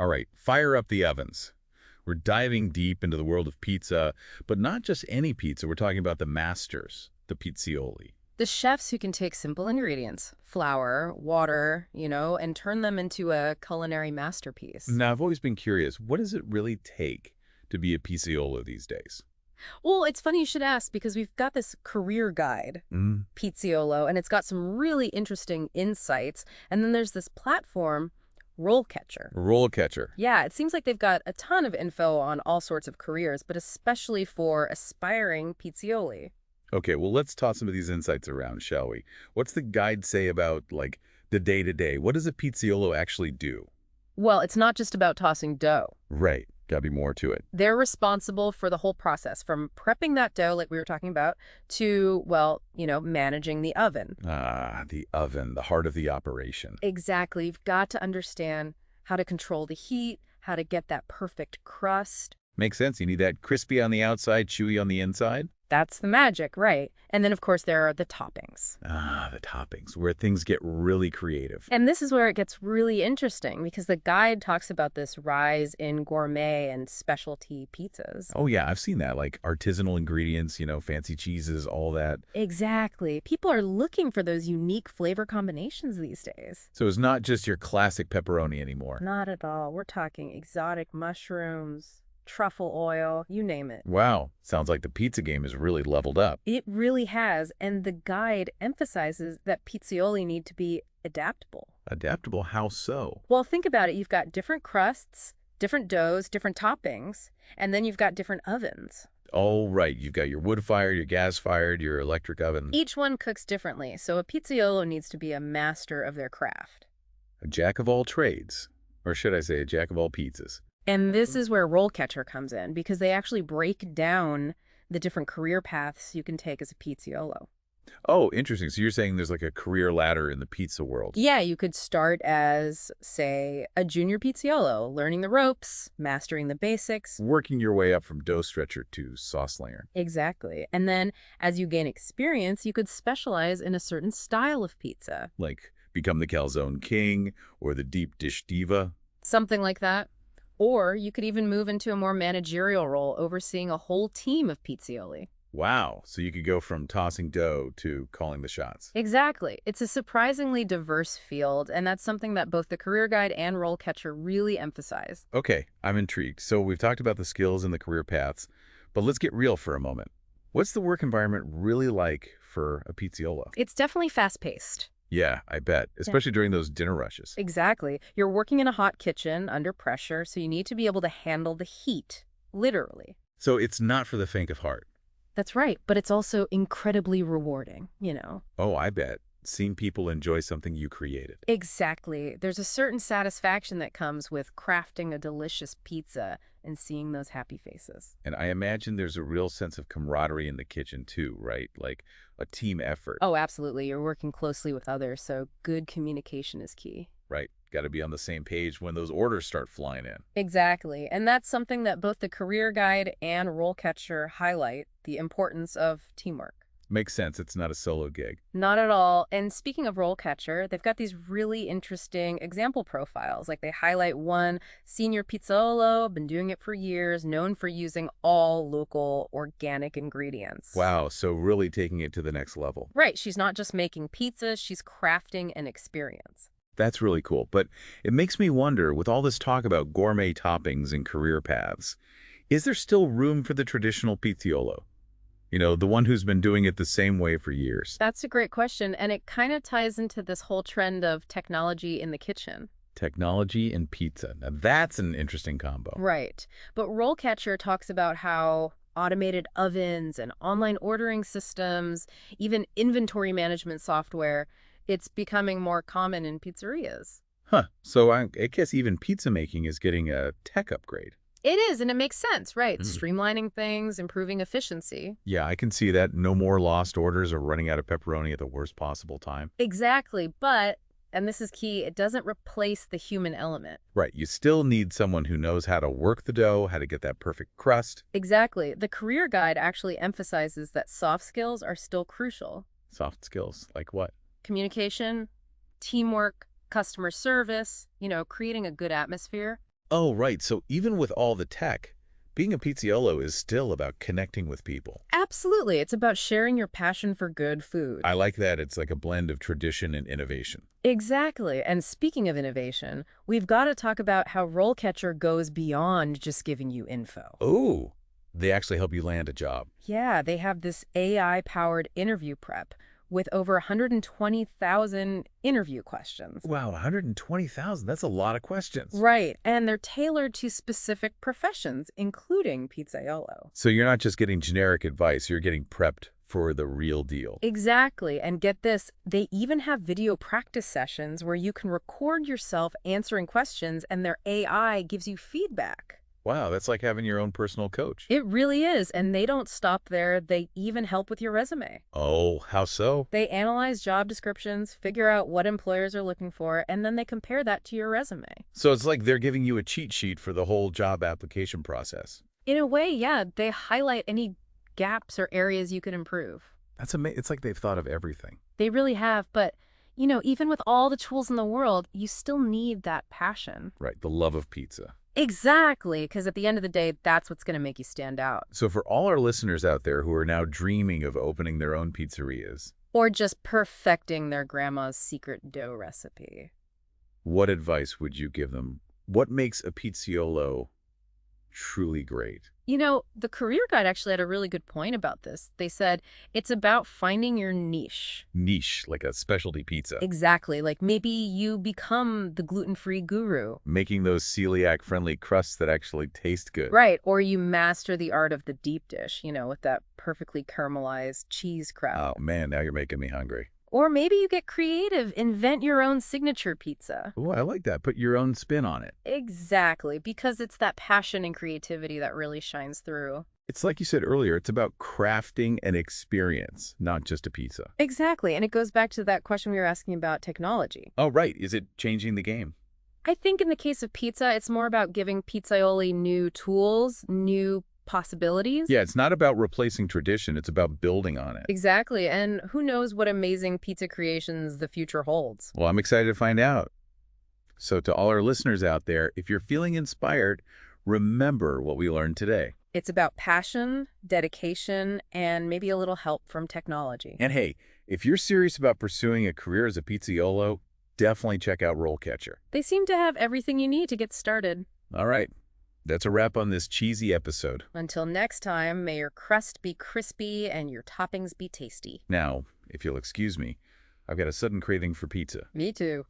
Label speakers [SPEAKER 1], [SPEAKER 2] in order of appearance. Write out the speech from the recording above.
[SPEAKER 1] All right, fire up the ovens. We're diving deep into the world of pizza, but not just any pizza. We're talking about the masters, the Pizzaioli.
[SPEAKER 2] The chefs who can take simple ingredients, flour, water, and turn them into a culinary masterpiece.
[SPEAKER 1] Now, I've always been curious, what does it really take to be a Pizzaiolo these days?
[SPEAKER 2] Well, it's funny you should ask because we've got this career guide,
[SPEAKER 1] Mm,
[SPEAKER 2] Pizzaiolo, and it's got some really interesting insights. And then there's this platform, RoleCatcher.
[SPEAKER 1] RoleCatcher.
[SPEAKER 2] Yeah, it seems like they've got a ton of info on all sorts of careers, but especially for aspiring Pizzioli.
[SPEAKER 1] Okay, well, let's toss some of these insights around, shall we? What's the guide say about, like, the day-to-day? What does a Pizzaiolo actually do?
[SPEAKER 2] Well, it's not just about tossing dough.
[SPEAKER 1] Right, gotta be more to it.
[SPEAKER 2] They're responsible for the whole process, from prepping that dough, like we were talking about, to, well, managing the oven.
[SPEAKER 1] Ah, the oven, the heart of the operation.
[SPEAKER 2] Exactly. You've got to understand how to control the heat, how to get that perfect crust.
[SPEAKER 1] Makes sense. You need that crispy on the outside, chewy on the inside.
[SPEAKER 2] That's the magic, right? And then, of course, there are the toppings.
[SPEAKER 1] Ah, the toppings, where things get really creative.
[SPEAKER 2] And this is where it gets really interesting because the guide talks about this rise in gourmet and specialty pizzas.
[SPEAKER 1] Oh, yeah, I've seen that, like artisanal ingredients, fancy cheeses, all that.
[SPEAKER 2] Exactly. People are looking for those unique flavor combinations these days.
[SPEAKER 1] So it's not just your classic pepperoni anymore.
[SPEAKER 2] Not at all. We're talking exotic mushrooms, truffle oil, you name it.
[SPEAKER 1] Wow, sounds like the pizza game has really leveled up.
[SPEAKER 2] It really has, and the guide emphasizes that pizzioli need to be adaptable.
[SPEAKER 1] Adaptable, how so?
[SPEAKER 2] Well, think about it. You've got different crusts, different doughs, different toppings, and then you've got different ovens.
[SPEAKER 1] Oh, right, you've got your wood-fired, your gas-fired, your electric oven.
[SPEAKER 2] Each one cooks differently, so a pizziolo needs to be a master of their craft.
[SPEAKER 1] A jack of all trades. Or should I say a jack of all pizzas.
[SPEAKER 2] And this is where RoleCatcher comes in, because they actually break down the different career paths you can take as a pizziolo.
[SPEAKER 1] Oh, interesting. So you're saying there's like a career ladder in the pizza world.
[SPEAKER 2] Yeah, you could start as, say, a junior pizziolo, learning the ropes, mastering the basics.
[SPEAKER 1] Working your way up from dough stretcher to sauce slinger.
[SPEAKER 2] Exactly. And then as you gain experience, you could specialize in a certain style of pizza.
[SPEAKER 1] Like become the calzone king or the deep dish diva.
[SPEAKER 2] Something like that. Or you could even move into a more managerial role, overseeing a whole team of pizzioli.
[SPEAKER 1] Wow. So you could go from tossing dough to calling the shots.
[SPEAKER 2] Exactly. It's a surprisingly diverse field, and that's something that both the Career Guide and RoleCatcher really emphasize.
[SPEAKER 1] Okay, I'm intrigued. So we've talked about the skills and the career paths, but let's get real for a moment. What's the work environment really like for a pizziolo?
[SPEAKER 2] It's definitely fast-paced.
[SPEAKER 1] Yeah, I bet, especially during those dinner rushes.
[SPEAKER 2] Exactly. You're working in a hot kitchen under pressure, so you need to be able to handle the heat, literally.
[SPEAKER 1] So it's not for the faint of heart.
[SPEAKER 2] That's right, but it's also incredibly rewarding.
[SPEAKER 1] Oh, I bet. Seeing people enjoy something you created.
[SPEAKER 2] Exactly. There's a certain satisfaction that comes with crafting a delicious pizza and seeing those happy faces.
[SPEAKER 1] And I imagine there's a real sense of camaraderie in the kitchen too, right? Like a team effort,
[SPEAKER 2] Oh, absolutely. You're working closely with others, so good communication is key.
[SPEAKER 1] right? Got to be on the same page when those orders start flying in.
[SPEAKER 2] Exactly. And that's something that both the Career Guide and RoleCatcher highlight, the importance of teamwork.
[SPEAKER 1] Makes sense. It's not a solo gig.
[SPEAKER 2] Not at all. And speaking of RoleCatcher, they've got these really interesting example profiles. Like they highlight one senior Pizzaiolo, been doing it for years, known for using all local organic ingredients.
[SPEAKER 1] Wow, so really taking it to the next level.
[SPEAKER 2] Right. She's not just making pizza, she's crafting an experience.
[SPEAKER 1] That's really cool. But it makes me wonder, with all this talk about gourmet toppings and career paths, is there still room for the traditional Pizziaiolo? The one who's been doing it the same way for years.
[SPEAKER 2] That's a great question, and it kind of ties into this whole trend of technology in the kitchen.
[SPEAKER 1] Technology and pizza. Now that's an interesting combo.
[SPEAKER 2] Right. But RoleCatcher talks about how automated ovens and online ordering systems, even inventory management software, it's becoming more common in pizzerias.
[SPEAKER 1] Huh. So I guess even pizza making is getting a tech upgrade.
[SPEAKER 2] It is, and it makes sense, right? Streamlining things, improving efficiency.
[SPEAKER 1] Yeah, I can see that. No more lost orders or running out of pepperoni at the worst possible time.
[SPEAKER 2] Exactly, but, and this is key, it doesn't replace the human element.
[SPEAKER 1] Right. You still need someone who knows how to work the dough, how to get that perfect crust.
[SPEAKER 2] Exactly. The Career Guide actually emphasizes that soft skills are still crucial.
[SPEAKER 1] Soft skills. Like what?
[SPEAKER 2] Communication, teamwork, customer service, creating a good atmosphere.
[SPEAKER 1] Oh, right. So even with all the tech, being a Pizziolo is still about connecting with people.
[SPEAKER 2] Absolutely. It's about sharing your passion for good food.
[SPEAKER 1] I like that. It's like a blend of tradition and innovation.
[SPEAKER 2] Exactly. And speaking of innovation, we've got to talk about how RoleCatcher goes beyond just giving you info.
[SPEAKER 1] Oh, they actually help you land a job.
[SPEAKER 2] Yeah, they have this AI-powered interview prep with over 120,000 interview questions.
[SPEAKER 1] Wow, 120,000. That's a lot of questions.
[SPEAKER 2] Right, and they're tailored to specific professions, including Pizzaiolo.
[SPEAKER 1] So you're not just getting generic advice, you're getting prepped for the real deal.
[SPEAKER 2] Exactly, and get this, they even have video practice sessions where you can record yourself answering questions and their AI gives you feedback.
[SPEAKER 1] Wow, that's like having your own personal coach.
[SPEAKER 2] It really is, and they don't stop there. They even help with your resume.
[SPEAKER 1] Oh, how so?
[SPEAKER 2] They analyze job descriptions, figure out what employers are looking for, and then they compare that to your resume.
[SPEAKER 1] So it's like they're giving you a cheat sheet for the whole job application process.
[SPEAKER 2] In a way, yeah, they highlight any gaps or areas you could improve.
[SPEAKER 1] That's amazing. It's like they've thought of everything.
[SPEAKER 2] They really have, but, even with all the tools in the world, you still need that passion.
[SPEAKER 1] Right, the love of pizza.
[SPEAKER 2] Exactly, because at the end of the day, that's what's going to make you stand out.
[SPEAKER 1] So for all our listeners out there who are now dreaming of opening their own pizzerias,
[SPEAKER 2] Or just perfecting their grandma's secret dough recipe.
[SPEAKER 1] what advice would you give them? What makes a pizziolo truly great?
[SPEAKER 2] The career guide actually had a really good point about this. They said it's about finding your niche.
[SPEAKER 1] Niche, like a specialty pizza.
[SPEAKER 2] Exactly. Like maybe you become the gluten-free guru.
[SPEAKER 1] Making those celiac-friendly crusts that actually taste good.
[SPEAKER 2] Right. Or you master the art of the deep dish, with that perfectly caramelized cheese crust.
[SPEAKER 1] Oh, man, now you're making me hungry.
[SPEAKER 2] Or maybe you get creative, invent your own signature pizza.
[SPEAKER 1] Oh, I like that. Put your own spin on it.
[SPEAKER 2] Exactly, because it's that passion and creativity that really shines through.
[SPEAKER 1] It's like you said earlier, it's about crafting an experience, not just a pizza.
[SPEAKER 2] Exactly, and it goes back to that question we were asking about technology.
[SPEAKER 1] Oh, right. Is it changing the game?
[SPEAKER 2] I think in the case of pizza, it's more about giving pizzaioli new tools, new possibilities.
[SPEAKER 1] Yeah, it's not about replacing tradition. It's about building on it.
[SPEAKER 2] Exactly, and who knows what amazing pizza creations the future holds.
[SPEAKER 1] Well, I'm excited to find out. So to all our listeners out there, if you're feeling inspired, remember what we learned today.
[SPEAKER 2] It's about passion, dedication, and maybe a little help from technology.
[SPEAKER 1] And hey, if you're serious about pursuing a career as a pizziolo, definitely check out RoleCatcher.
[SPEAKER 2] They seem to have everything you need to get started.
[SPEAKER 1] All right, that's a wrap on this cheesy episode.
[SPEAKER 2] Until next time, may your crust be crispy and your toppings be tasty.
[SPEAKER 1] Now, if you'll excuse me, I've got a sudden craving for pizza.
[SPEAKER 2] Me too.